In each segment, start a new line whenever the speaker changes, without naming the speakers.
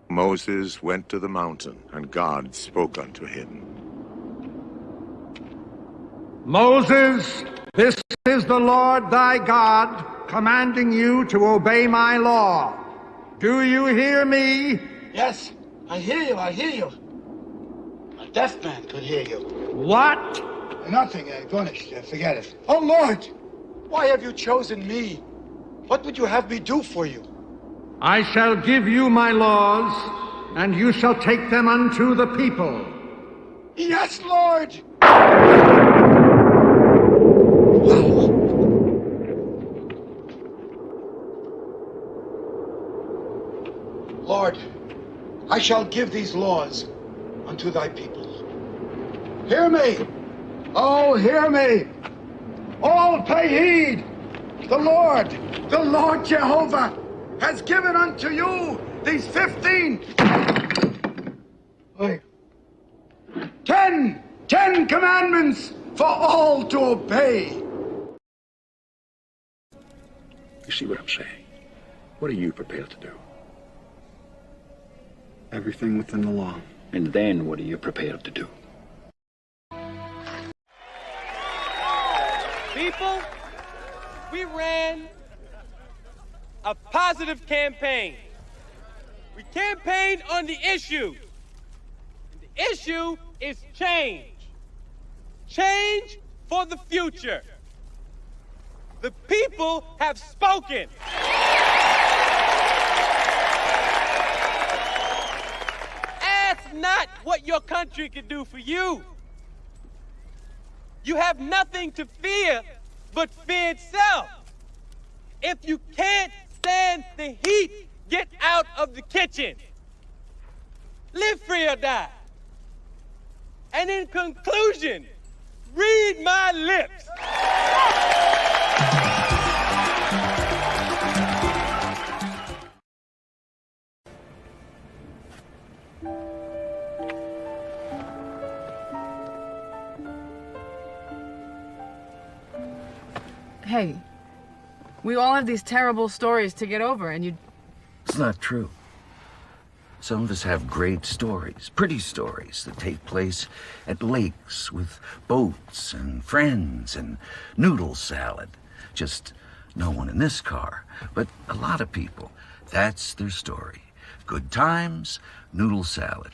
Moses went to the mountain, and God spoke unto him.
Moses, this is the Lord thy God, commanding you to obey my law. Do you hear me?
Yes, I hear you. A deaf man could hear you.
What?
Nothing, Garnish, forget it. Oh, Lord, why have you chosen me? What would you have me do for you?
I shall give you my laws, and you shall take them unto the people.
Yes, Lord! Lord, I shall give these laws unto thy people. Hear me! Oh, hear me! All pay heed! The Lord Jehovah, has given unto you these 10 commandments for all to obey.
You see what I'm saying? What are you prepared to do?
Everything within the law.
And then what are you prepared to do?
People, we ran a positive campaign. We campaigned on the issue. And the issue is change. Change for the future. The people have spoken. Ask not what your country can do for you. You have nothing to fear but fear itself. If you can't stand the heat, get out of the kitchen. Live free or die. And in conclusion, read my lips.
Hey, we all have these terrible stories to get over, and you...
It's not true. Some of us have great stories, pretty stories that take place at lakes with boats and friends and noodle salad. Just no one in this car, but a lot of people. That's their story. Good times, noodle salad.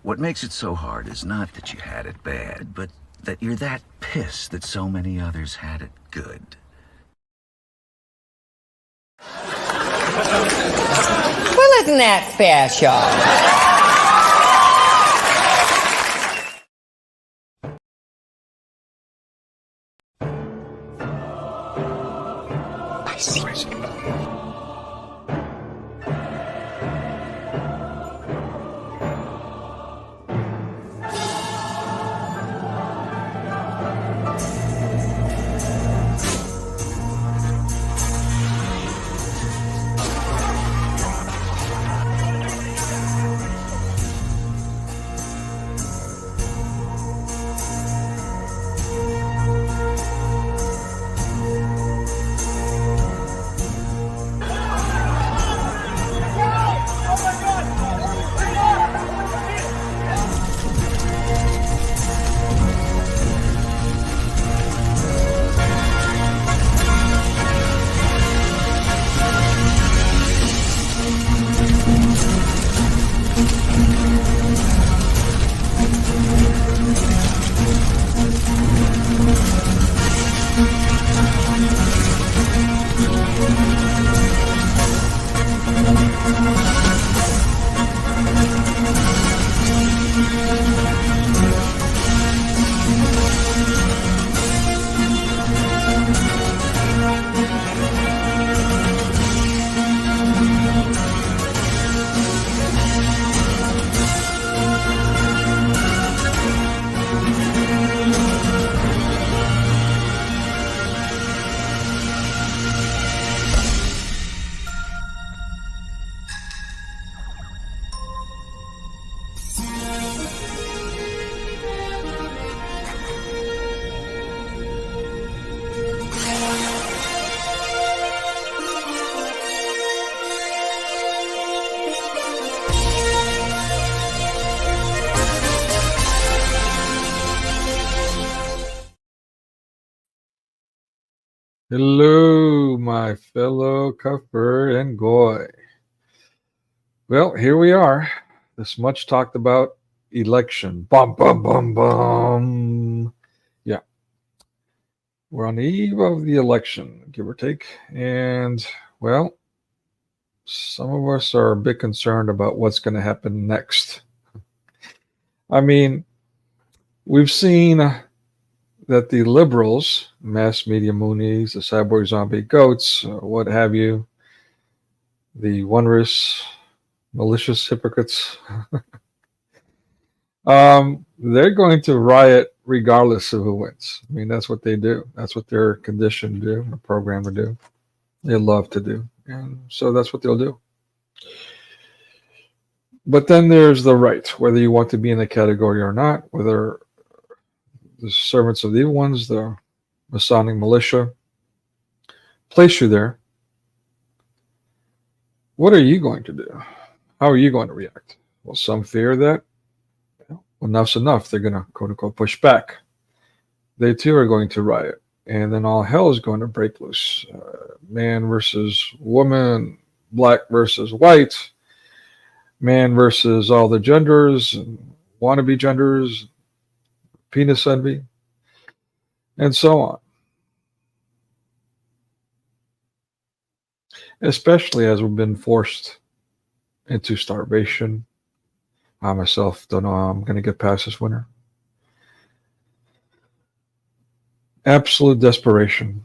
What makes it so hard is not that you had it bad, but that you're that pissed that so many others had it good.
Well, isn't that special?
I see.
Hello, my fellow Cuthbert and Goy. Well, here we are. This much talked about election. Bum, bum, bum, bum. Yeah. We're on the eve of the election, give or take. And, well, some of us are a bit concerned about what's going to happen next. I mean, we've seen that the liberals, Mass Media Moonies, the cyborg zombie goats, what have you, the onerous, malicious hypocrites, they're going to riot regardless of who wins. I mean, that's what they do. That's what they're conditioned to do, or programmed to do. They love to do. And so that's what they'll do. But then there's the right, whether you want to be in the category or not, whether the servants of the evil ones, the Masonic militia, place you there. What are you going to do? How are you going to react? Well, some fear that enough's enough. They're going to, quote unquote, push back. They too are going to riot. And then all hell is going to break loose. Man versus woman, black versus white, man versus all the genders, wannabe genders, penis envy, and so on. Especially as we've been forced into starvation. I myself don't know how I'm going to get past this winter. Absolute desperation.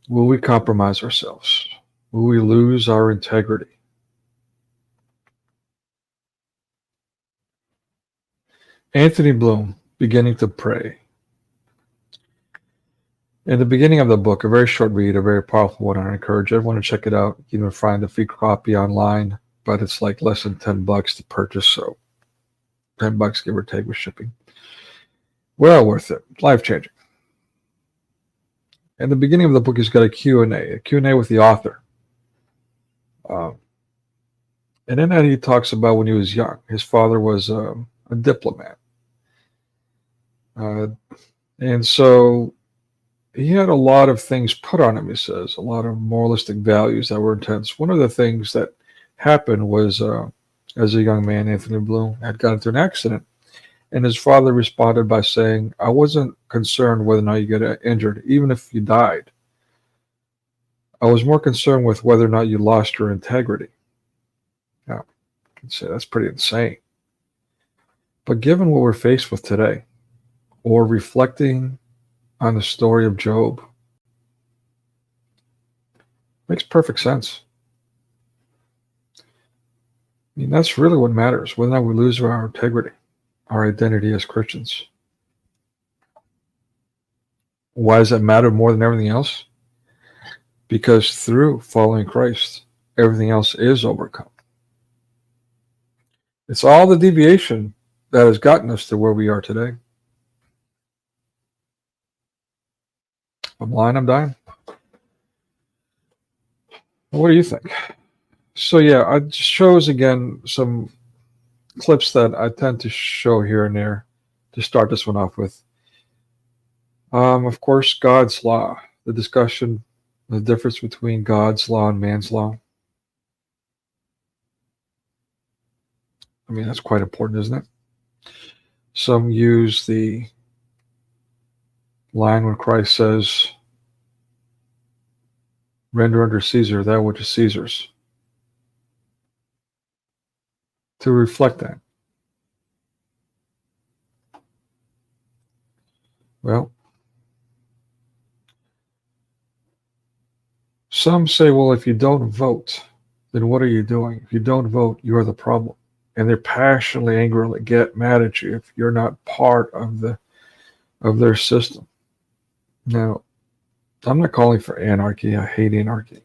Will we compromise ourselves? Will we lose our integrity? Anthony Bloom, beginning to pray. In the beginning of the book, a very short read, a very powerful one. I encourage everyone to check it out. You can find a free copy online, but it's like less than $10 to purchase, so $10 give or take with shipping. Well worth it. Life-changing. In the beginning of the book, he's got a Q&A with the author. And in that, he talks about when he was young. His father was a diplomat. And so he had a lot of things put on him, he says, a lot of moralistic values that were intense. One of the things that happened was, as a young man, Anthony Bloom had got into an accident. And his father responded by saying, I wasn't concerned whether or not you get injured, even if you died. I was more concerned with whether or not you lost your integrity. Now, you can say that's pretty insane. But given what we're faced with today, or reflecting on the story of Job, makes perfect sense. I mean, that's really what matters, whether or not we lose our integrity, our identity as Christians. Why does that matter more than everything else? Because through following Christ, everything else is overcome. It's all the deviation that has gotten us to where we are today. I'm lying, I'm dying. What do you think? So yeah, I just chose again some clips that I tend to show here and there to start this one off with. Of course, God's law, the discussion, the difference between God's law and man's law. I mean, that's quite important, isn't it? Some use the line when Christ says, render unto Caesar that which is Caesar's, to reflect that. Well, some say, well, if you don't vote, then what are you doing? If you don't vote, you're the problem. And they're passionately, angrily get mad at you if you're not part of their system. Now, I'm not calling for anarchy. I hate anarchy.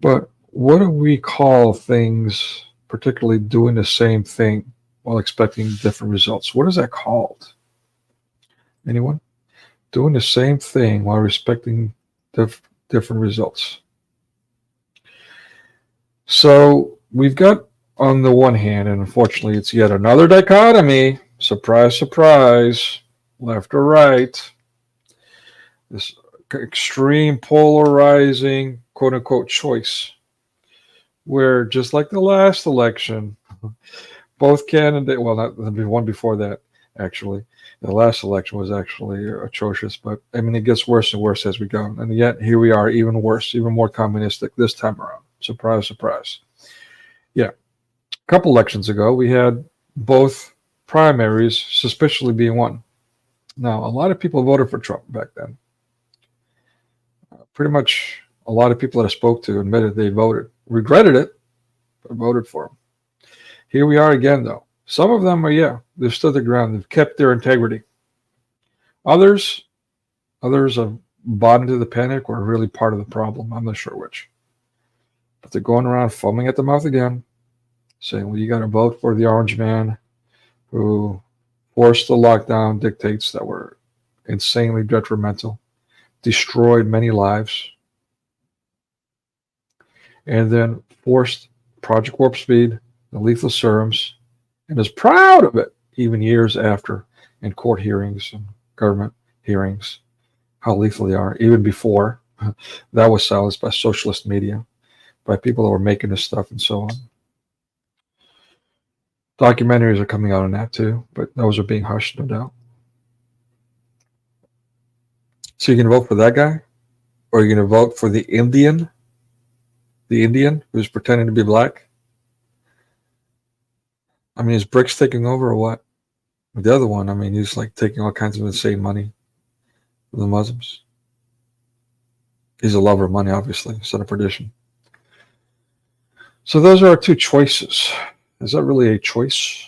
But what do we call things, particularly doing the same thing while expecting different results? What is that called? Anyone? Doing the same thing while expecting different results. So we've got, on the one hand, and unfortunately it's yet another dichotomy, surprise, surprise, left or right. this extreme polarizing quote unquote choice, where just like the last election, both candidates, well, not the one before that, actually. The last election was actually atrocious, but I mean, it gets worse and worse as we go. And yet, here we are, even worse, even more communistic this time around. Surprise, surprise. Yeah. A couple elections ago, we had both primaries suspiciously being won. Now, a lot of people voted for Trump back then. Pretty much a lot of people that I spoke to admitted they voted, regretted it, but voted for him. Here we are again, though. Some of them are, they've stood their ground. They've kept their integrity. Others have bought into the panic or are really part of the problem. I'm not sure which. But they're going around foaming at the mouth again, saying, well, you got to vote for the orange man who forced the lockdown dictates that were insanely detrimental, destroyed many lives, and then forced Project Warp Speed, the lethal serums, and is proud of it even years after in court hearings and government hearings, how lethal they are, even before that was silenced by socialist media, by people that were making this stuff and so on. Documentaries are coming out on that too, but those are being hushed, no doubt. So you're going to vote for that guy? Or you're going to vote for the Indian who's pretending to be black? I mean, is BRICS taking over or what? The other one, I mean, he's like taking all kinds of insane money from the Muslims. He's a lover of money, obviously, son of perdition. So those are our two choices. Is that really a choice?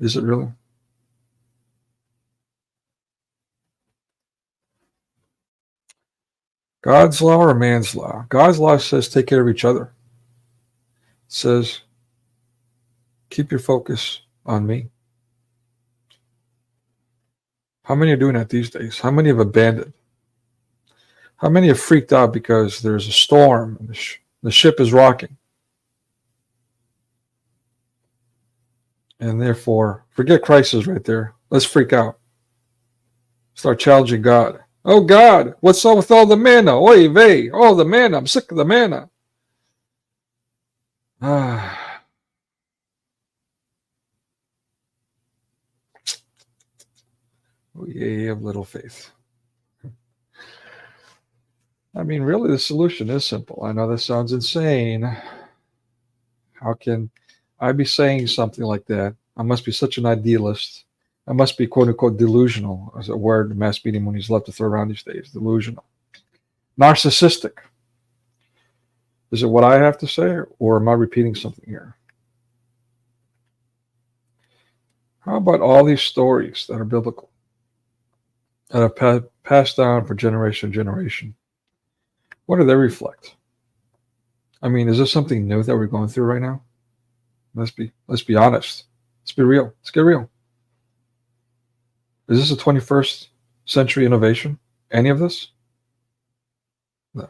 Is it really? God's law or man's law? God's law says take care of each other. It says keep your focus on me. How many are doing that these days? How many have abandoned? How many have freaked out because there's a storm and the ship is rocking? And therefore, forget crisis right there. Let's freak out. Start challenging God. Oh God, what's up with all the manna? Oy vey, all the manna. I'm sick of the manna. Oh, ye of little faith. I mean, really, the solution is simple. I know this sounds insane. How can I be saying something like that? I must be such an idealist. I must be quote unquote delusional, as a word Mass Media Mania love to throw around these days. Delusional. Narcissistic. Is it what I have to say, or am I repeating something here? How about all these stories that are biblical, that have passed down for generation to generation? What do they reflect? I mean, is this something new that we're going through right now? Let's be honest. Let's be real. Let's get real. Is this a 21st century innovation? Any of this? The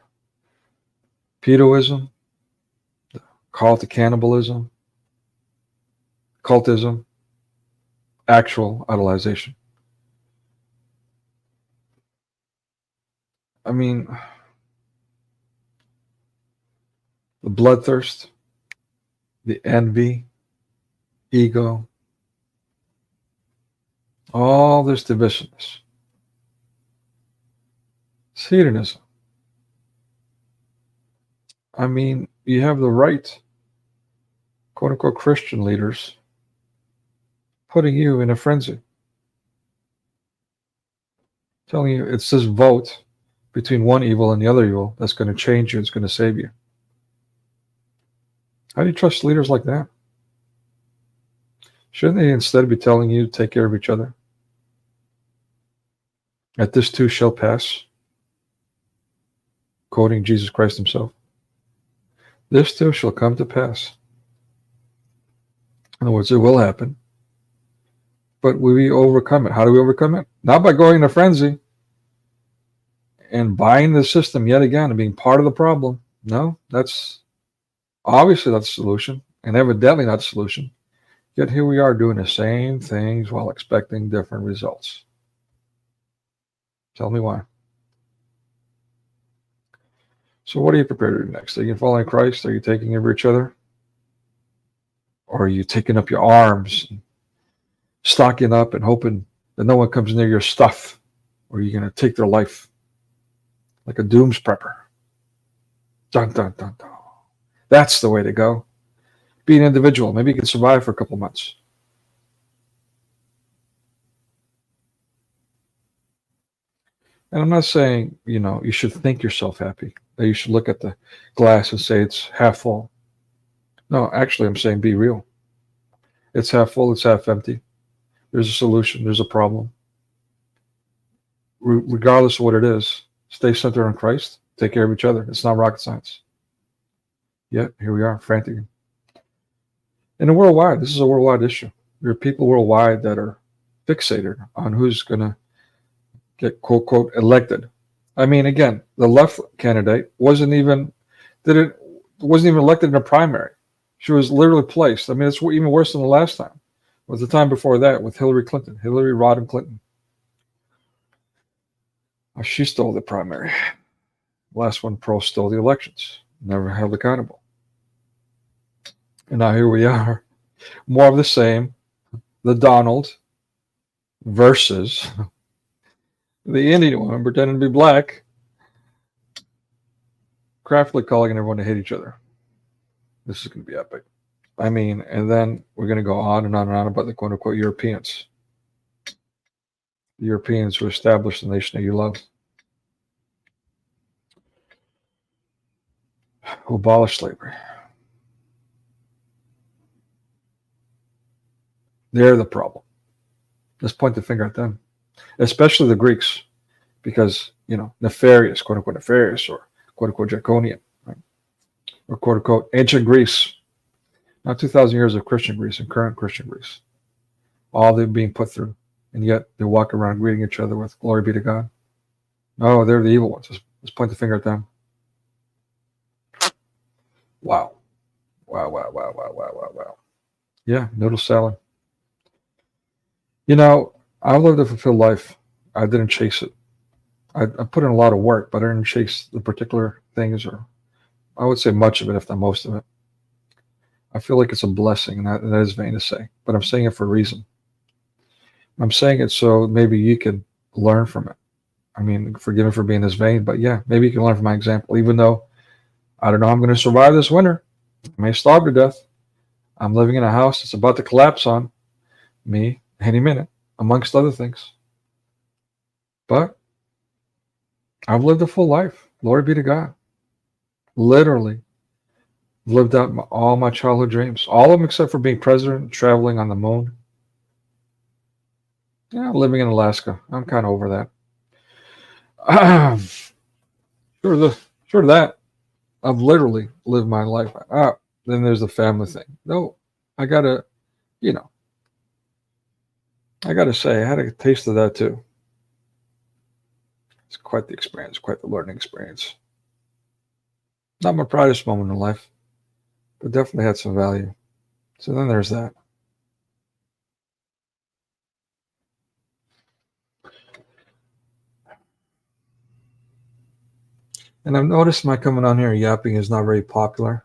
pedoism, the call to cannibalism, cultism, actual idolization. I mean, the bloodthirst, the envy, ego, all this divisiveness. It's hedonism. I mean, you have the right, quote unquote, Christian leaders putting you in a frenzy, telling you it's this vote between one evil and the other evil that's going to change you, it's going to save you. How do you trust leaders like that? Shouldn't they instead be telling you to take care of each other? That this too shall pass. Quoting Jesus Christ himself. This too shall come to pass. In other words, it will happen. But will we overcome it? How do we overcome it? Not by going into frenzy and buying the system yet again and being part of the problem. No, that's obviously not the solution, and evidently not the solution. Yet here we are doing the same things while expecting different results. Tell me why. So what are you prepared to do next? Are you following Christ? Are you taking care of each other? Or are you taking up your arms, and stocking up and hoping that no one comes near your stuff? Or are you going to take their life like a dooms prepper? Dun, dun, dun, dun. That's the way to go. Be an individual. Maybe you can survive for a couple months. And I'm not saying, you should think yourself happy, that you should look at the glass and say it's half full. No, actually, I'm saying be real. It's half full, it's half empty. There's a solution, there's a problem. Regardless of what it is, stay centered on Christ, take care of each other. It's not rocket science. Yet, here we are, frantic. And this is a worldwide issue. There are people worldwide that are fixated on who's going to get quote quote elected. I mean, again, the left candidate wasn't even elected in a primary. She was literally placed. I mean, it's even worse than the last time. It was the time before that with Hillary Rodham Clinton. She stole the primary. Last one, stole the elections. Never held accountable. And now here we are. More of the same. The Donald versus the Indian woman pretending to be black, craftily calling everyone to hate each other. This is going to be epic. I mean, and then we're going to go on and on and on about the quote-unquote Europeans. The Europeans who established the nation that you love. Who abolished slavery. They're the problem. Let's point the finger at them. Especially the Greeks. Because, nefarious, quote-unquote nefarious, or quote-unquote draconian. Right? Or quote-unquote ancient Greece. Not 2,000 years of Christian Greece and current Christian Greece. All they're being put through. And yet they walk around greeting each other with glory be to God. No, they're the evil ones. Let's point the finger at them. Wow. Wow. Yeah, noodle salad. I lived a fulfilled life. I didn't chase it. I put in a lot of work, but I didn't chase the particular things, or I would say much of it, if not most of it. I feel like it's a blessing, and that is vain to say, but I'm saying it for a reason. I'm saying it so maybe you can learn from it. I mean, forgive me for being this vain, but yeah, maybe you can learn from my example, even though I don't know how I'm going to survive this winter. I may starve to death. I'm living in a house that's about to collapse on me any minute, amongst other things. But I've lived a full life. Glory be to God. Literally lived out all my childhood dreams. All of them except for being president, traveling on the moon. Yeah, living in Alaska. I'm kind of over that. Sure that. I've literally lived my life. Then there's the family thing. No, I gotta say, I had a taste of that too. It's quite the experience, quite the learning experience. Not my proudest moment in life, but definitely had some value. So then there's that. And I've noticed my coming on here yapping is not very popular.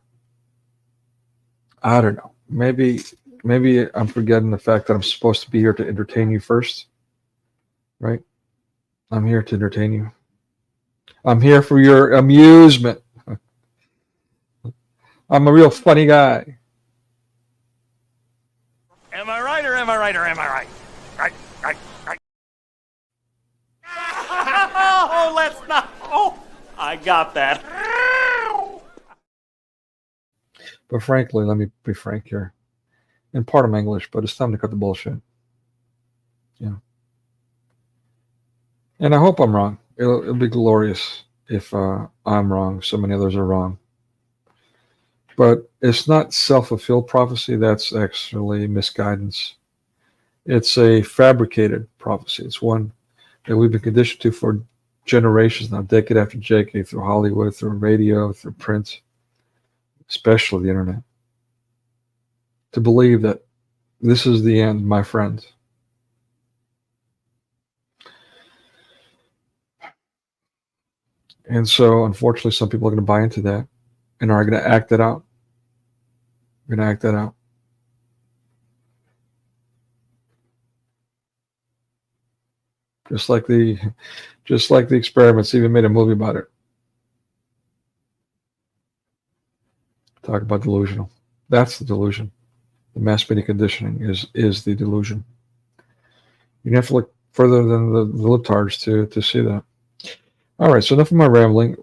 I don't know. Maybe I'm forgetting the fact that I'm supposed to be here to entertain you first. Right? I'm here to entertain you. I'm here for your amusement. I'm a real funny guy.
Am I right or am I right or am I right? Right. Oh, let's not. Oh, I got that.
But frankly, let me be frank here. And pardon my English, but it's time to cut the bullshit. Yeah. And I hope I'm wrong. It'll be glorious if I'm wrong. So many others are wrong. But it's not self-fulfilled prophecy. That's actually misguidance. It's a fabricated prophecy. It's one that we've been conditioned to for generations now, decade after decade, through Hollywood, through radio, through print, especially the internet, to believe that this is the end, my friend. And so, unfortunately, some people are going to buy into that and are going to act it out. Going to act that out. Just like the experiments, even made a movie about it. Talk about delusional. That's the delusion. The mass media conditioning is the delusion. You have to look further than the libtards to see that. All right, so enough of my rambling.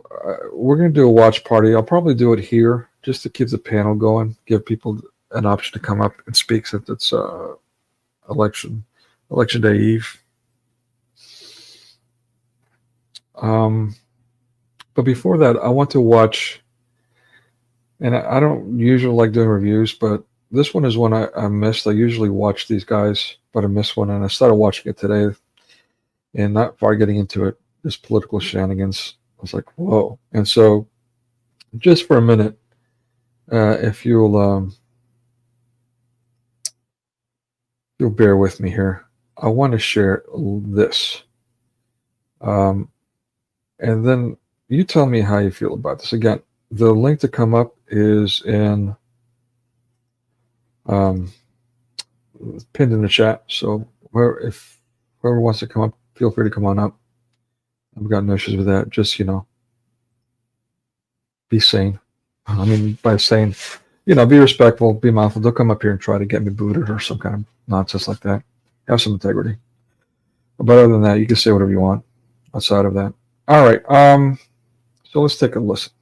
We're going to do a watch party. I'll probably do it here just to keep the panel going, give people an option to come up and speak since it's election day eve. But before that, I want to watch, and I don't usually like doing reviews, but this one is one I missed. I usually watch these guys, but I missed one, and I started watching it today, and not far getting into it, this political shenanigans. I was like, whoa. And so, just for a minute, if you'll bear with me here, I want to share this. And then you tell me how you feel about this. Again, the link to come up is in pinned in the chat. So if whoever wants to come up, feel free to come on up. I've got no issues with that. Just, be sane. I mean, by sane, be respectful, be mindful. Don't come up here and try to get me booted or some kind of nonsense like that. Have some integrity. But other than that, you can say whatever you want outside of that. All right. So let's take a listen.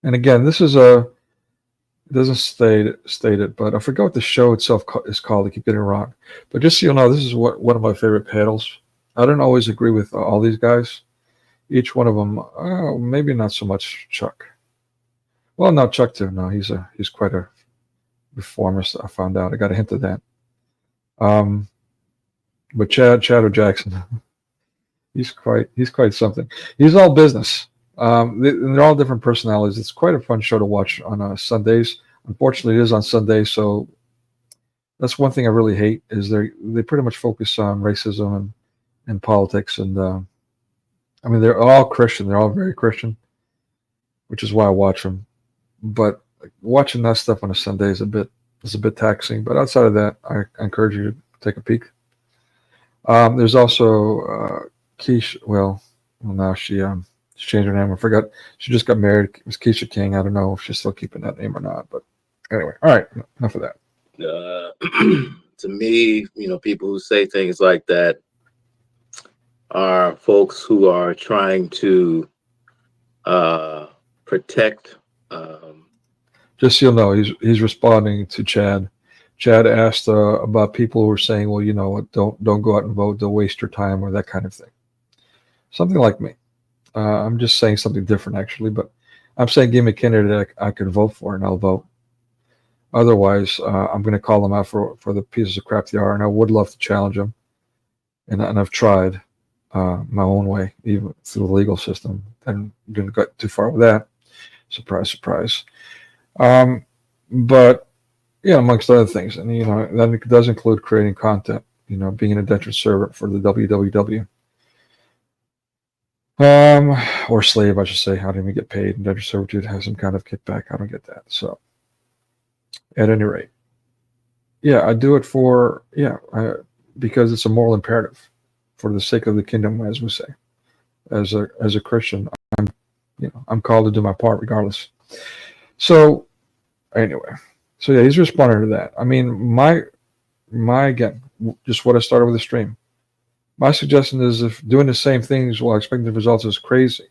And again, this is it doesn't state it, but I forgot what the show itself is called. I keep getting it wrong. But just so you know, this is one of my favorite panels. I don't always agree with all these guys. Each one of them, maybe not so much Chuck. Well, no, Chuck too. No, he's quite a reformist. I found out. I got a hint of that. But Chad Jackson, he's quite something. He's all business. They're all different personalities. It's quite a fun show to watch on Sundays. Unfortunately, it is on Sundays, so that's one thing I really hate is they pretty much focus on racism and politics, and I mean they're all Christian. They're all very Christian, which is why I watch them. But watching that stuff on a Sunday is a bit taxing. But outside of that, I encourage you to take a peek. There's also Keisha. Well, now she changed her name. I forgot. She just got married. It was Keisha King. I don't know if she's still keeping that name or not. But anyway, all right. Enough of that.
To me, people who say things like that are folks who are trying to protect.
Just so you'll know, he's responding to Chad. Chad asked about people who were saying, well, don't go out and vote. They'll waste your time or that kind of thing. Something like me. I'm just saying something different, actually. But I'm saying give me a candidate I could vote for, and I'll vote. Otherwise, I'm going to call them out for the pieces of crap they are, and I would love to challenge them. And I've tried my own way, even through the legal system, and didn't get too far with that. Surprise, surprise. But amongst other things, and that does include creating content. Being an indentured servant for the WWW. Or slave, I should say. I don't even get paid. Indentured servitude has some kind of kickback. I don't get that. So, at any rate, I do it for because it's a moral imperative, for the sake of the kingdom, as we say. As a Christian, I'm called to do my part regardless. So, anyway, he's responding to that. I mean, my again, just what I started with the stream. My suggestion is if doing the same things while expecting the results is crazy,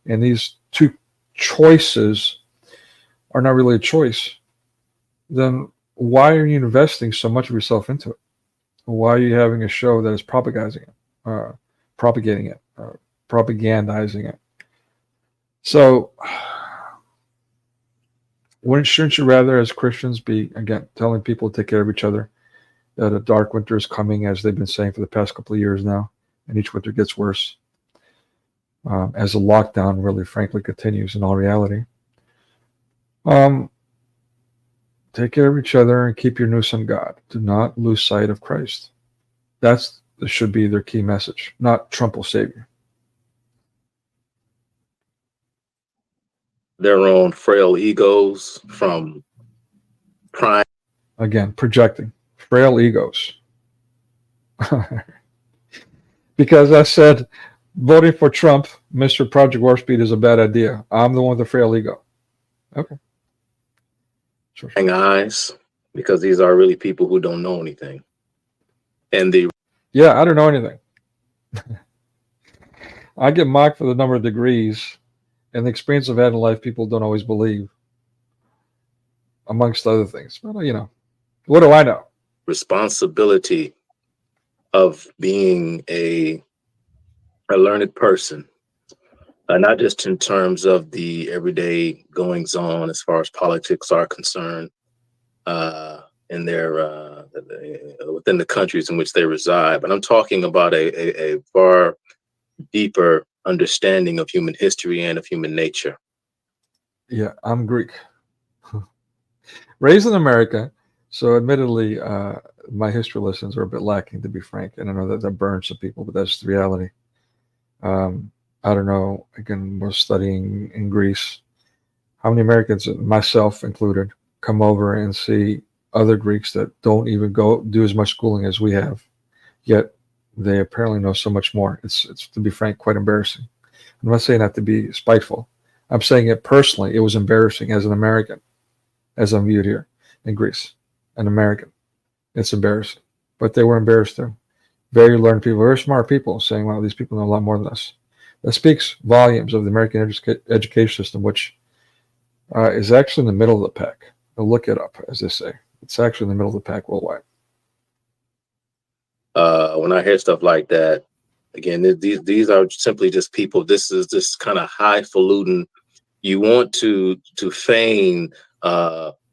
and these two choices are not really a choice, then why are you investing so much of yourself into it? Why are you having a show that is propagandizing it? So, shouldn't you rather, as Christians, be, again, telling people to take care of each other, that a dark winter is coming, as they've been saying for the past couple of years now, and each winter gets worse, as the lockdown really, frankly, continues in all reality. Take care of each other and keep your nous on God. Do not lose sight of Christ. That should be their key message, not Trump will save you.
their own frail egos from prime.
Again, projecting frail egos. Because I said voting for Trump, Mr. Project Warp Speed, is a bad idea. I'm the one with the frail ego. Okay. Sure.
Eyes, because these are really people who don't know anything. And
yeah, I don't know anything. I get mocked for the number of degrees and the experience I've had in life. People don't always believe, amongst other things. But what do I know?
Responsibility of being a learned person, not just in terms of the everyday goings on as far as politics are concerned, in their within the countries in which they reside, but I'm talking about a far deeper understanding of human history and of human nature.
Yeah, I'm Greek. Raised in America, so admittedly, my history lessons are a bit lacking, to be frank. And I know that burns some people, but that's the reality. I don't know. Again, we're studying in Greece. How many Americans, myself included, come over and see other Greeks that don't even go do as much schooling as we have, yet they apparently know so much more. It's to be frank, quite embarrassing. I'm not saying that to be spiteful. I'm saying it personally. It was embarrassing as an American, as I'm viewed here in Greece, an American. It's embarrassing. But they were embarrassed too. Very learned people, very smart people, saying, wow, these people know a lot more than us. That speaks volumes of the American education system, which is actually in the middle of the pack. Now look it up, as they say. It's actually in the middle of the pack worldwide.
When I hear stuff like that, again, these are simply just people. This is this kind of highfalutin. You want to feign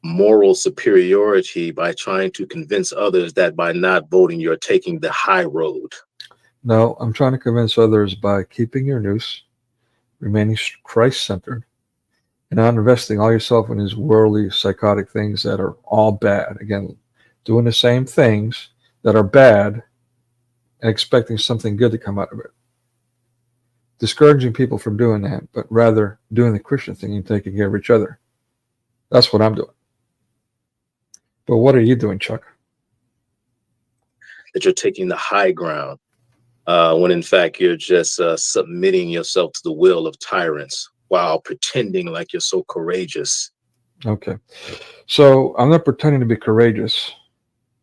moral superiority by trying to convince others that by not voting, you're taking the high road.
No, I'm trying to convince others by keeping your nous, remaining Christ-centered, and not investing all yourself in these worldly, psychotic things that are all bad. Again, doing the same things that are bad and expecting something good to come out of it. Discouraging people from doing that, but rather doing the Christian thing and taking care of each other. That's what I'm doing. But what are you doing, Chuck?
That you're taking the high ground, when in fact you're just submitting yourself to the will of tyrants while pretending like you're so courageous.
Okay. So I'm not pretending to be courageous.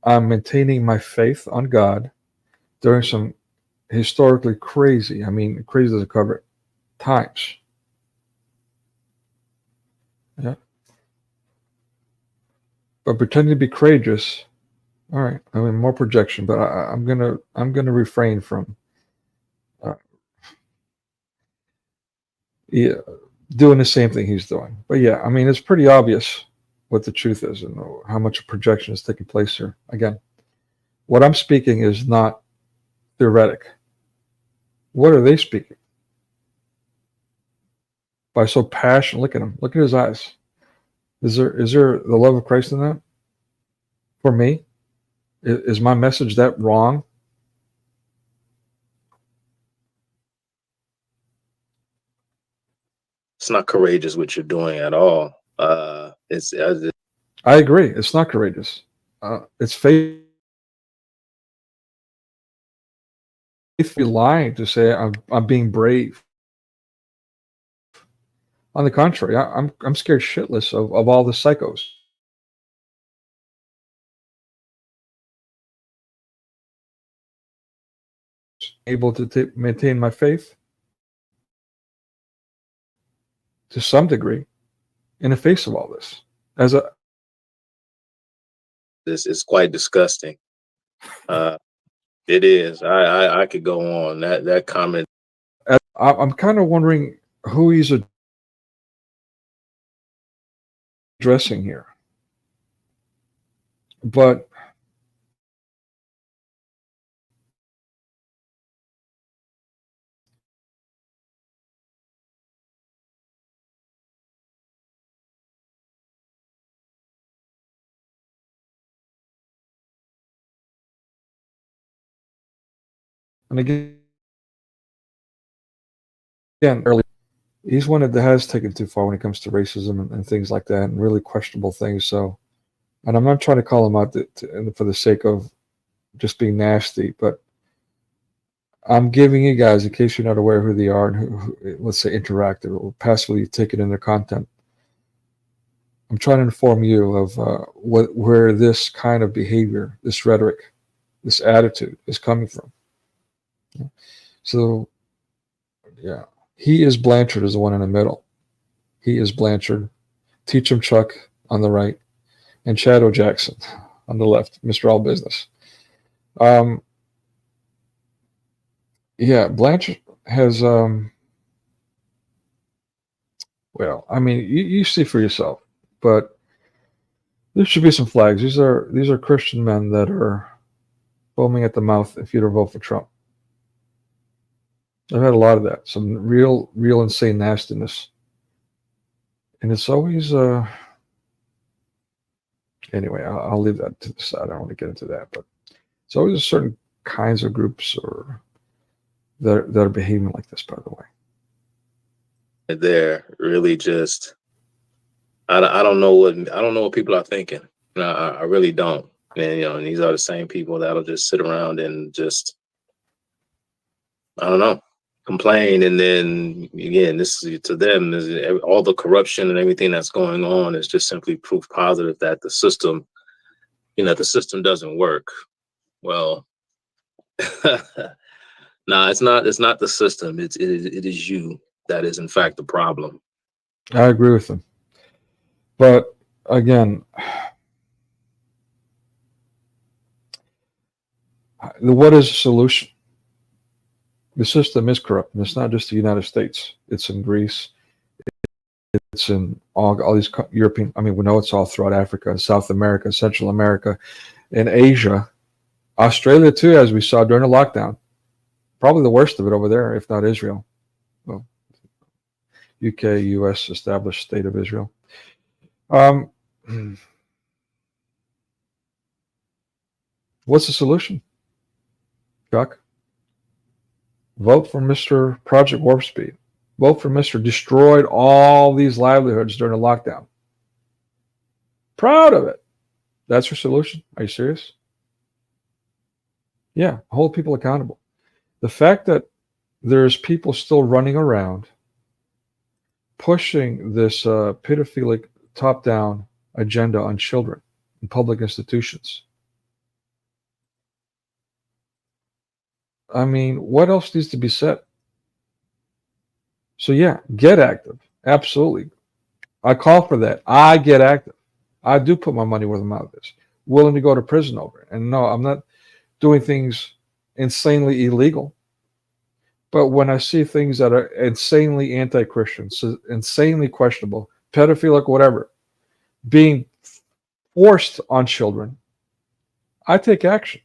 I'm maintaining my faith on God during some historically crazy, crazy doesn't cover it, times. Yeah. But pretending to be courageous, all right, more projection, but I'm gonna refrain from doing the same thing he's doing. But yeah, it's pretty obvious what the truth is and how much projection is taking place here. Again, what I'm speaking is not theoretic. What are they speaking? By so passionate, look at him. Look at his eyes. Is there the love of Christ in that? For me? Is my message that wrong?
It's not courageous what you're doing at all.
I agree. It's not courageous. It's faith. Be lying to say I'm being brave. On the contrary, I'm scared shitless of all the psychos. Able to maintain my faith to some degree in the face of all this.
This is quite disgusting. It is. I could go on. That comment.
I'm kind of wondering who he's addressing here. But and again, early, he's one that has taken too far when it comes to racism and things like that, and really questionable things. So, and I'm not trying to call him out for the sake of just being nasty, but I'm giving you guys, in case you're not aware of who they are and who let's say, interacted or passively taken in their content. I'm trying to inform you of where this kind of behavior, this rhetoric, this attitude is coming from. So, yeah, he is Blanchard is the one in the middle. He is Blanchard. Teach him Chuck on the right, and Shadow Jackson on the left, Mr. All Business. Yeah, Blanchard has, well, I mean, you see for yourself, but there should be some flags. These are Christian men that are foaming at the mouth if you don't vote for Trump. I've had a lot of that, some real insane nastiness. And it's always, anyway, I'll leave that to the side. I don't want to get into that, but it's always certain kinds of groups or that are behaving like this, by the way.
They're really just, I don't know what people are thinking. I really don't. And, and these are the same people that'll just sit around and just, I don't know, complain. And then again, this is to them, all the corruption and everything that's going on is just simply proof positive that the system, the system doesn't work. Well, no, it's not the system. It is you that is in fact the problem.
I agree with them. But again, what is the solution? The system is corrupt, and it's not just the United States. It's in Greece. It's in all these European. I mean, we know it's all throughout Africa, South America, Central America, and Asia, Australia too, as we saw during the lockdown. Probably the worst of it over there, if not Israel. Well, UK, US, established state of Israel. What's the solution, Chuck? Vote for Mr. Project Warp Speed. Vote for Mr. Destroyed all these livelihoods during the lockdown. Proud of it. That's your solution? Are you serious? Yeah, hold people accountable. The fact that there's people still running around pushing this pedophilic top-down agenda on children in public institutions. I mean, what else needs to be said? So yeah, get active. Absolutely. I call for that. I get active. I do put my money where the mouth is. Willing to go to prison over it. And no, I'm not doing things insanely illegal. But when I see things that are insanely anti-Christian, so insanely questionable, pedophilic, whatever, being forced on children, I take action.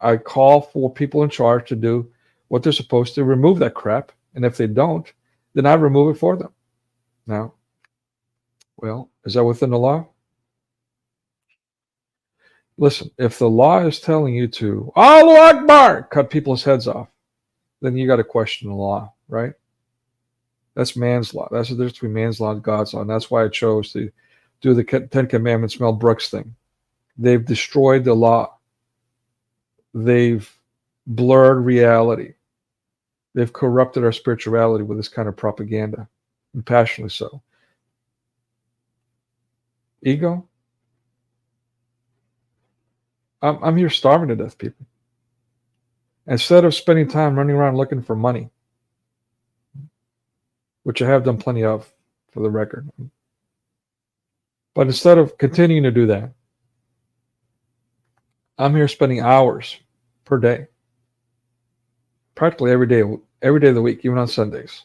I call for people in charge to do what they're supposed to, remove that crap. And if they don't, then I remove it for them. Now, well, is that within the law? Listen, if the law is telling you to, Allahu Akbar, cut people's heads off, then you got to question the law, right? That's man's law. That's the difference between man's law and God's law. And that's why I chose to do the Ten Commandments Mel Brooks thing. They've destroyed the law. They've blurred reality. They've corrupted our spirituality with this kind of propaganda, and passionately so. Ego? I'm here starving to death, people. Instead of spending time running around looking for money, which I have done plenty of, for the record. But instead of continuing to do that, I'm here spending hours per day, practically every day of the week, even on Sundays,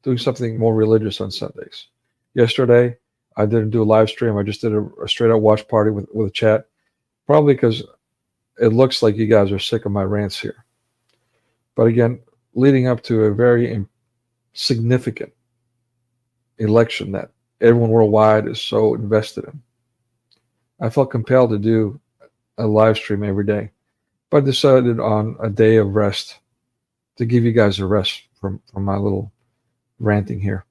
doing something more religious on Sundays. Yesterday, I didn't do a live stream. I just did a straight out watch party with a chat, probably because it looks like you guys are sick of my rants here. But again, leading up to a very significant election that everyone worldwide is so invested in, I felt compelled to do a live stream every day, but I decided on a day of rest to give you guys a rest from my little ranting here.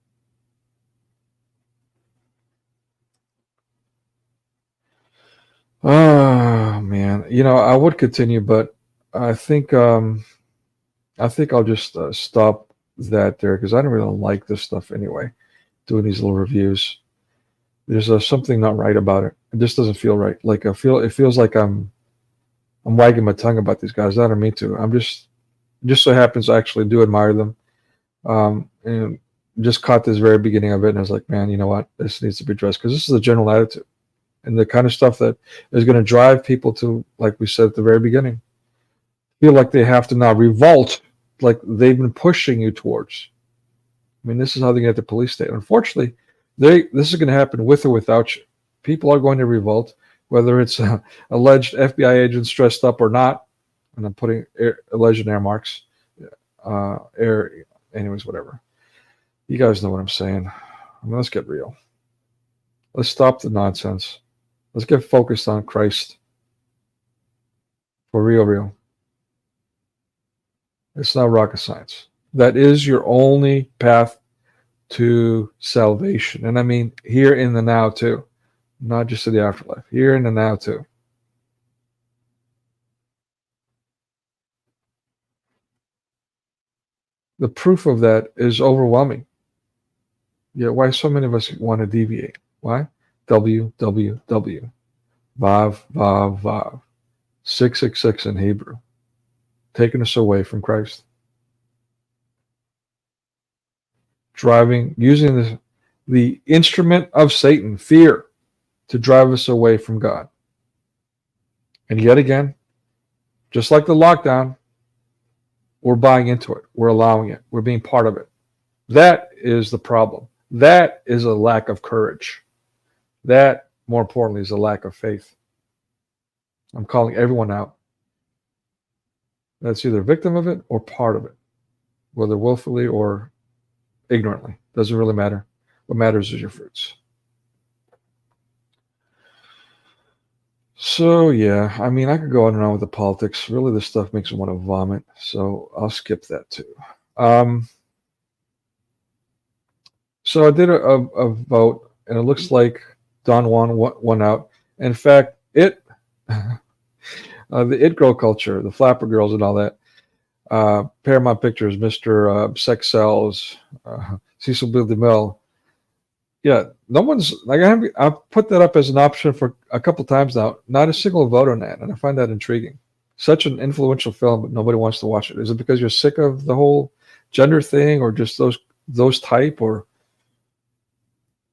I would continue, but I think I'll just stop that there because I don't really like this stuff anyway. Doing these little reviews, there's something not right about it. It just doesn't feel right. Like it feels like I'm wagging my tongue about these guys. I don't mean to. I'm just so happens I actually do admire them. And just caught this very beginning of it, and I was like, man, you know what? This needs to be addressed because this is the general attitude and the kind of stuff that is going to drive people to, like we said at the very beginning, feel like they have to now revolt, like they've been pushing you towards. I mean, this is how they get the police state. Unfortunately, this is going to happen with or without you. People are going to revolt, whether it's alleged FBI agents dressed up or not. And I'm putting alleged in air marks. Anyways, whatever. You guys know what I'm saying. I mean, let's get real. Let's stop the nonsense. Let's get focused on Christ. For real. It's not rocket science. That is your only path to salvation. And I mean here in the now too. Not just in the afterlife. Here in the now too. The proof of that is overwhelming. Yeah, why so many of us want to deviate? Why? www. Vav, vav, vav. 666 in Hebrew. Taking us away from Christ. Using the instrument of Satan, fear, to drive us away from God. And yet again, just like the lockdown, we're buying into it. We're allowing it. We're being part of it. That is the problem. That is a lack of courage. That, more importantly, is a lack of faith. I'm calling everyone out. That's either a victim of it or part of it, whether willfully or ignorantly. Doesn't really matter. What matters is your fruits. So, yeah, I mean, I could go on and on with the politics. Really, this stuff makes me want to vomit, so I'll skip that too. So I did a vote, and it looks like Don Juan won out. In fact, the it girl culture, the flapper girls and all that, Paramount Pictures, Mr. Sex Sells, Cecil B. DeMille. Yeah, no one's like I've put that up as an option for a couple times now. Not a single vote on that, and I find that intriguing. Such an influential film, but nobody wants to watch it. Is it because you're sick of the whole gender thing, or just those type, or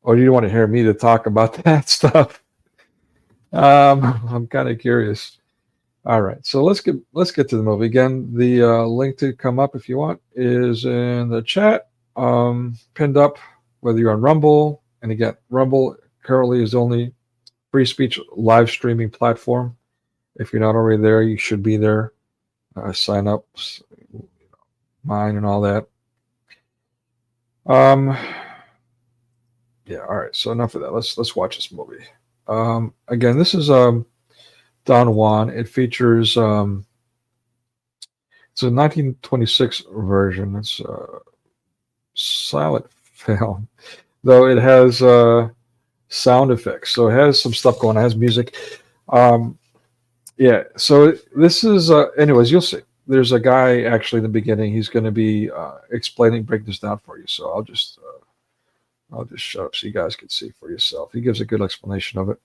do you want to hear me to talk about that stuff? I'm kind of curious. All right, so let's get to the movie again. The link to come up if you want is in the chat, pinned up. Whether you're on Rumble, and again, Rumble currently is the only free speech live streaming platform. If you're not already there, you should be there. Sign up, mine, and all that. Yeah. All right. So enough of that. Let's watch this movie. Again, this is Don Juan. It features it's a 1926 version. It's a silent film, though it has sound effects. So it has some stuff going on. It has music. Yeah. So this is anyways, you'll see. There's a guy actually in the beginning. He's going to be break this down for you. So I'll just shut up so you guys can see for yourself. He gives a good explanation of it.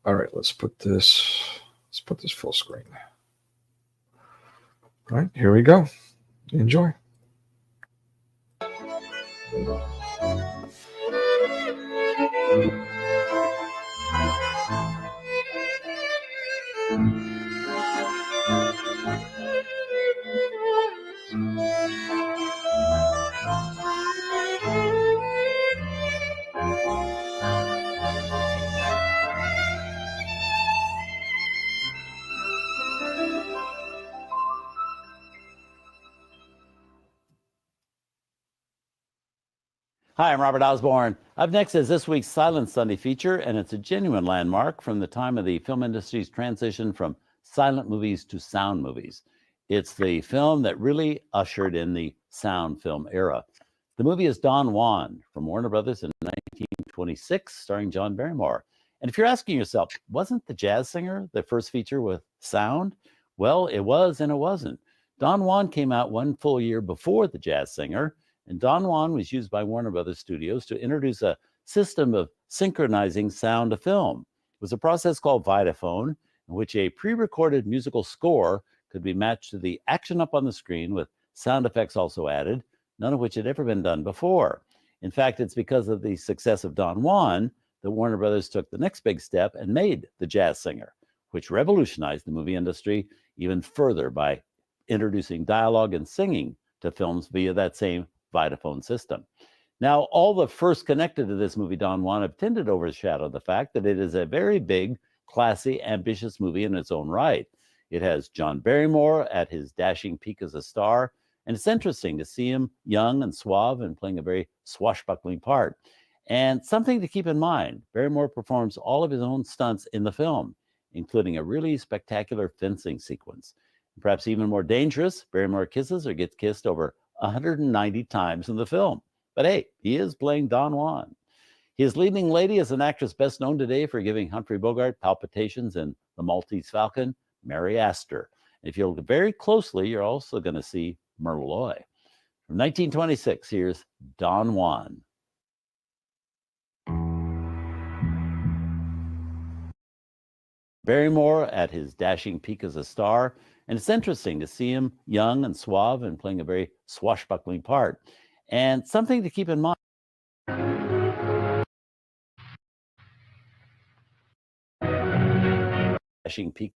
All right, let's put this full screen. All right, here we go. Enjoy.
Hi, I'm Robert Osborne. Up next is this week's Silent Sunday feature, and it's a genuine landmark from the time of the film industry's transition from silent movies to sound movies. It's the film that really ushered in the sound film era. The movie is Don Juan from Warner Brothers in 1926, starring John Barrymore. And if you're asking yourself, wasn't The Jazz Singer the first feature with sound? Well, it was and it wasn't. Don Juan came out one full year before The Jazz Singer, and Don Juan was used by Warner Brothers Studios to introduce a system of synchronizing sound to film. It was a process called Vitaphone, in which a pre-recorded musical score could be matched to the action up on the screen with sound effects also added, none of which had ever been done before. In fact, it's because of the success of Don Juan that Warner Brothers took the next big step and made The Jazz Singer, which revolutionized the movie industry even further by introducing dialogue and singing to films via that same Vitaphone system. Now, all the first connected to this movie, Don Juan, have tended to overshadow the fact that it is a very big, classy, ambitious movie in its own right. It has John Barrymore at his dashing peak as a star, and it's interesting to see him young and suave and playing a very swashbuckling part. And something to keep in mind, Barrymore performs all of his own stunts in the film, including a really spectacular fencing sequence. Perhaps even more dangerous, Barrymore kisses or gets kissed over 190 times in the film. But hey, he is playing Don Juan. His leading lady is an actress best known today for giving Humphrey Bogart palpitations in The Maltese Falcon, Mary Astor. And if you look very closely, you're also going to see Myrtle Loy. From 1926, here's Don Juan. Barrymore at his dashing peak as a star, and it's interesting to see him young and suave and playing a very swashbuckling part. And something to keep in mind. Dashing peak.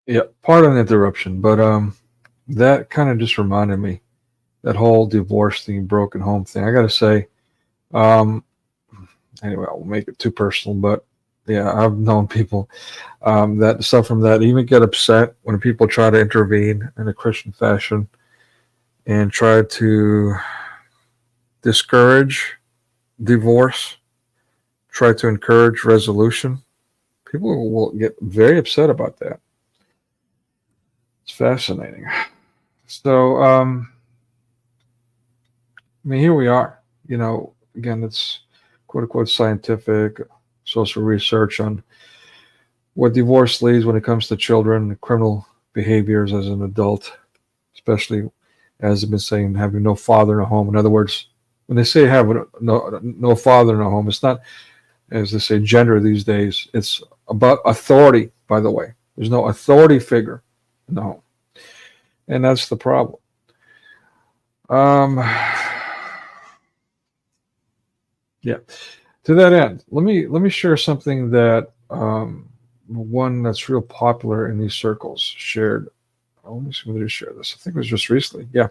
Yeah, pardon the interruption, but that kind of just reminded me, that whole divorce thing, broken home thing. I got to say, um, anyway, I won't make it too personal, but yeah, I've known people that suffer from that, even get upset when people try to intervene in a Christian fashion and try to discourage divorce, try to encourage resolution. People will get very upset about that. It's fascinating. So, I mean, here we are. You know, again, it's quote unquote scientific, social research on what divorce leads when it comes to children, criminal behaviors as an adult, especially as I've been saying, having no father in a home. In other words, when they say have no father in a home, it's not, as they say, gender these days. It's about authority, by the way. There's no authority figure in the home. And that's the problem. Yeah. To that end, let me share something that one that's real popular in these circles shared. Let me see when did he share this. I think it was just recently. Yeah,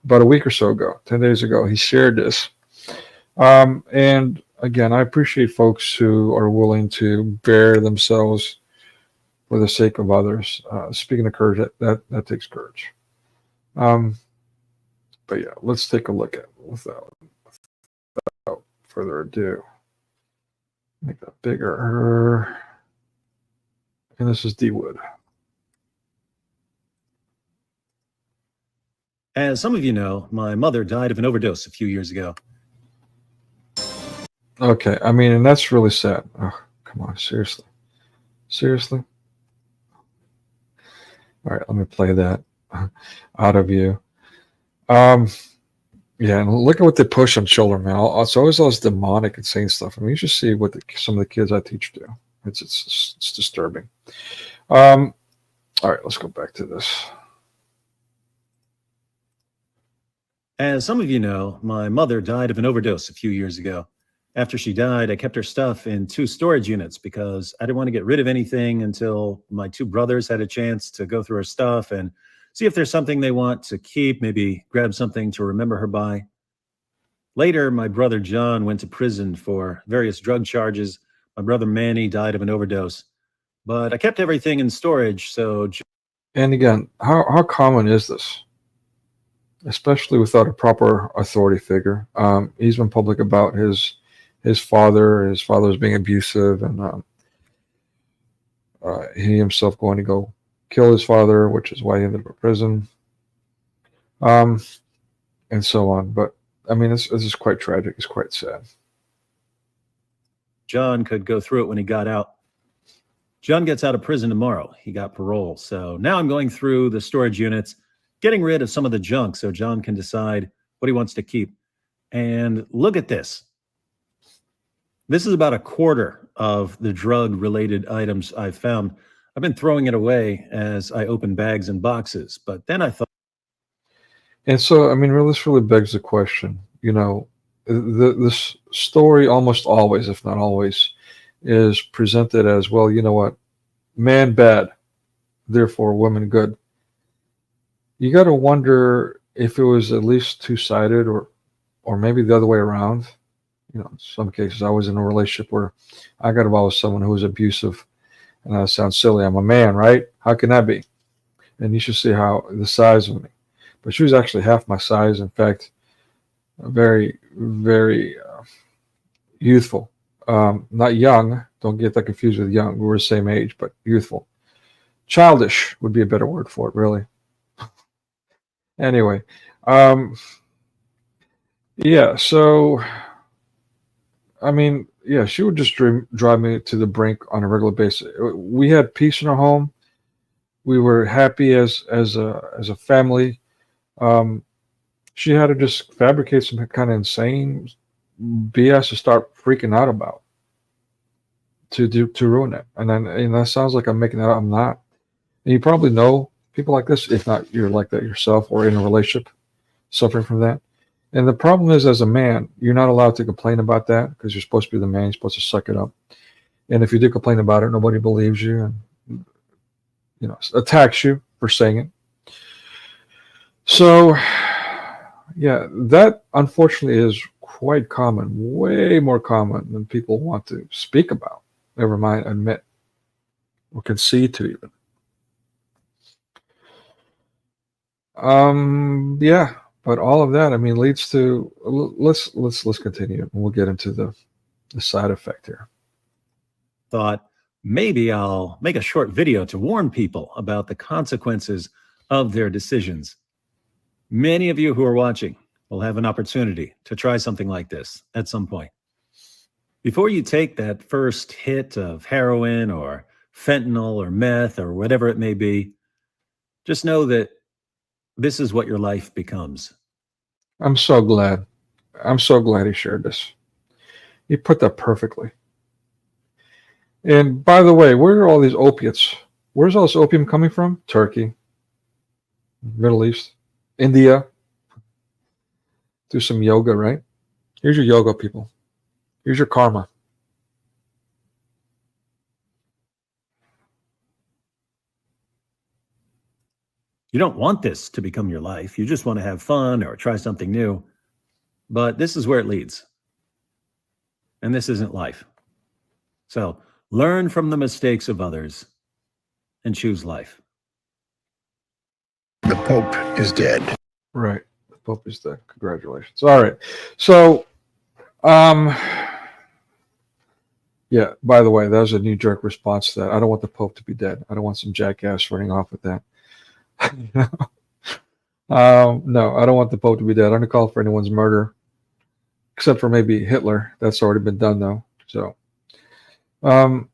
about a week or so ago, 10 days ago, he shared this. And again, I appreciate folks who are willing to bear themselves for the sake of others. Speaking of courage, that takes courage. But yeah, let's take a look at it without further ado. Make that bigger. And this is D Wood.
As some of you know, my mother died of an overdose a few years ago.
Okay, I mean, and that's really sad. Oh, come on, seriously. Seriously? All right, let me play that out of you. Yeah, and look at what they push on children, man. It's always all this demonic, insane stuff. I mean, you should see what some of the kids I teach do. It's disturbing. All right, let's go back to this.
As some of you know, my mother died of an overdose a few years ago. After she died, I kept her stuff in 2 storage units because I didn't want to get rid of anything until my 2 brothers had a chance to go through her stuff and see if there's something they want to keep, maybe grab something to remember her by. Later, my brother John went to prison for various drug charges. My brother Manny died of an overdose. But I kept everything in storage, so...
And again, how common is this? Especially without a proper authority figure. He's been public about his father. His father was being abusive, and he himself going to go kill his father, which is why he ended up in prison, and so on. But I mean, this is quite tragic. It's quite sad.
John could go through it when he got out. John gets out of prison tomorrow. He got parole. So now I'm going through the storage units, getting rid of some of the junk so John can decide what he wants to keep. And look at this. This is about a quarter of the drug-related items I've found. I've been throwing it away as I open bags and boxes, but then I thought...
And so, I mean, this really begs the question, you know, this story almost always, if not always, is presented as, well, you know what, man bad, therefore woman good. You got to wonder if it was at least two-sided or maybe the other way around. You know, in some cases, I was in a relationship where I got involved with someone who was abusive, and that sounds silly. I'm a man, right? How can that be? And you should see how the size of me. But she was actually half my size. In fact, very, very youthful. Not young. Don't get that confused with young. We were the same age, but youthful. Childish would be a better word for it, really. Anyway, yeah, so, I mean, yeah, she would just drive me to the brink on a regular basis. We had peace in our home. We were happy as a family. She had to just fabricate some kind of insane BS to start freaking out about to ruin it. And then that sounds like I'm making that up. I'm not. And you probably know people like this, if not you're like that yourself or in a relationship suffering from that. And the problem is, as a man, you're not allowed to complain about that because you're supposed to be the man. You're supposed to suck it up. And if you do complain about it, nobody believes you and attacks you for saying it. So, yeah, that unfortunately is quite common, way more common than people want to speak about, never mind admit or concede to even. Yeah, but all of that, leads to let's continue and we'll get into the side effect here.
Thought maybe I'll make a short video to warn people about the consequences of their decisions. Many of you who are watching will have an opportunity to try something like this at some point. Before you take that first hit of heroin or fentanyl or meth or whatever it may be, just know that this is what your life becomes.
I'm so glad he shared this. He put that perfectly. And by the way, where are all these opiates? Where's all this opium coming from? Turkey, Middle East, India. Do some yoga, right? Here's your yoga, people. Here's your karma.
You don't want this to become your life. You just want to have fun or try something new. But this is where it leads. And this isn't life. So learn from the mistakes of others and choose life.
The Pope is dead.
Right. The Pope is dead. Congratulations. All right. So, yeah, by the way, that was a knee-jerk response to that. I don't want the Pope to be dead. I don't want some jackass running off with that. No, I don't want the Pope to be dead. I don't call for anyone's murder, except for maybe Hitler. That's already been done, though. So, the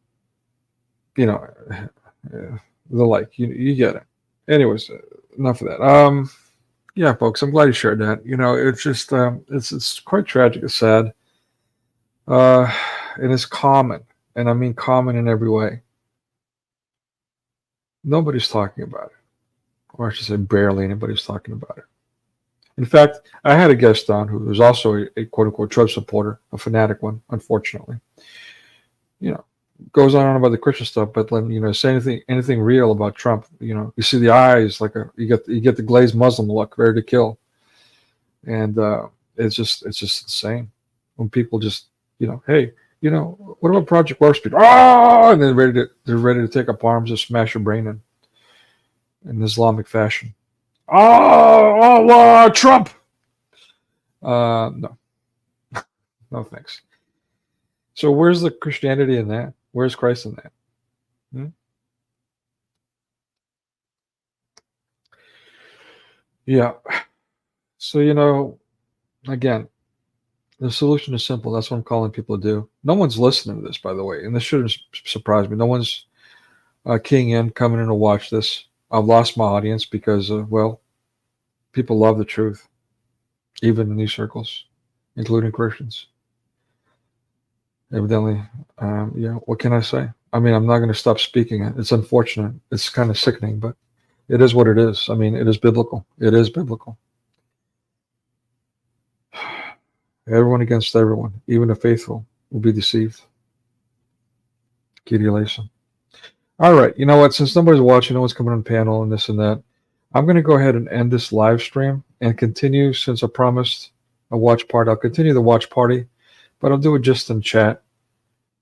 like, you get it. Anyways, enough of that. Yeah, folks, I'm glad you shared that. It's just, it's quite tragic. It's sad. And it's common. And I mean common in every way. Nobody's talking about it. Or I should say barely anybody's talking about it. In fact, I had a guest on who was also a quote-unquote Trump supporter, a fanatic one, unfortunately. Goes on about the Christian stuff, but then, say anything real about Trump, you see the eyes like you get the glazed Muslim look, ready to kill. And it's just insane when people just, hey, what about Project Warp Speed? Oh, and they're ready to take up arms and smash your brain in Islamic fashion. Trump. No, no thanks. So where's the Christianity in that? Where's Christ in that? Yeah. So again, the solution is simple. That's what I'm calling people to do. No one's listening to this, by the way, and this shouldn't surprise me. No one's keying in, coming in to watch this. I've lost my audience because, people love the truth, even in these circles, including Christians. Evidently, what can I say? I'm not going to stop speaking it. It's unfortunate. It's kind of sickening, but it is what it is. It is biblical. It is biblical. Everyone against everyone, even the faithful, will be deceived. Kidielation. All right, you know what? Since nobody's watching, no one's coming on the panel and this and that, I'm going to go ahead and end this live stream and continue, since I promised a watch party. I'll continue the watch party, but I'll do it just in chat.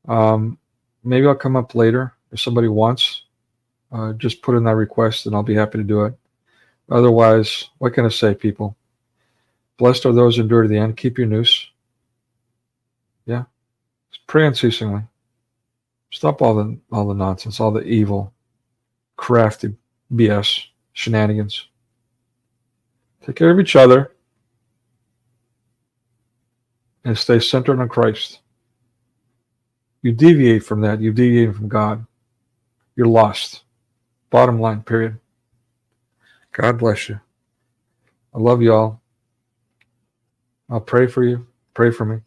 Maybe I'll come up later if somebody wants. Just put in that request and I'll be happy to do it. Otherwise, what can I say, people? Blessed are those who endure to the end. Keep your nous. Yeah. Pray unceasingly. Stop all the nonsense, all the evil, crafty BS, shenanigans. Take care of each other and stay centered on Christ. You deviate from that, you deviate from God. You're lost. Bottom line, period. God bless you. I love you all. I'll pray for you. Pray for me.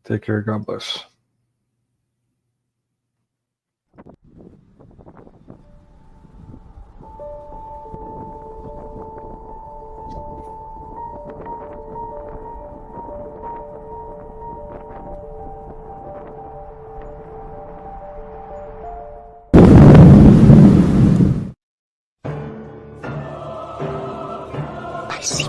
Take care. God bless.
I see.